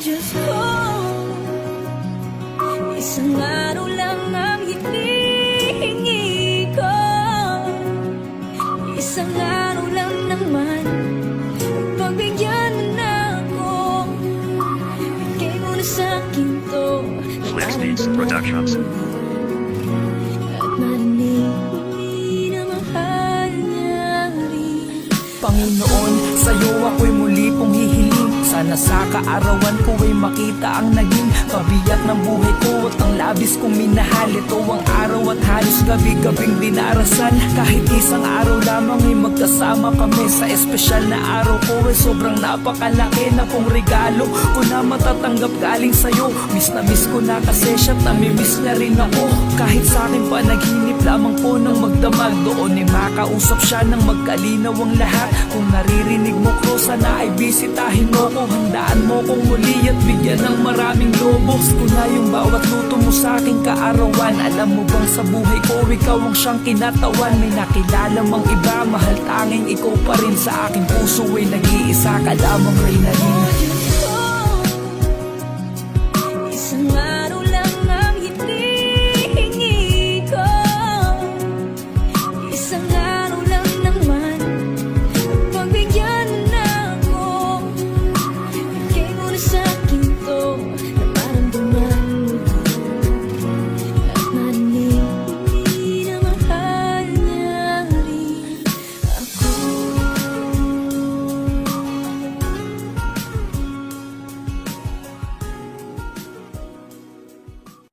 Diyos ko, isang araw lang ang hinihingi ko. Isang araw lang naman, pagbigyan mo na ako. Bigay mo na sa'kin to. Slicksteeds Productions. At marinig muli na mahal niya rin. Panginoon, sa'yo ako'y muli pong hihiling. Sana sa kaarawan ko ay makita ang naging kabiyak ng buhay ko at ang labis kong minahal. Ito ang araw at halos gabi-gabing dinarasan. Kahit isang araw lamang ay magkasama kami sa espesyal na araw ko ay sobrang napakalaki na pong regalo ko na matatanggap galing sa'yo. Miss na miss ko na kasi siya't namimiss niya rin ako. Kahit sa akin pa naghinip lamang po ng magdamag, doon ay makausap siya ng magkalinaw ang lahat. Kung naririnig mo ko, sana ay bisitahin mo ko. Handaan mo kong muli at bigyan ng maraming lobos ko na yung bawat luto mo sa aking kaarawan. Alam mo bang sa buhay ko, ikaw ang siyang kinatawan. May nakilala mang iba, mahal tanging ikaw pa rin. Sa aking puso ay nag-iisa ka lamang, Reynalyn.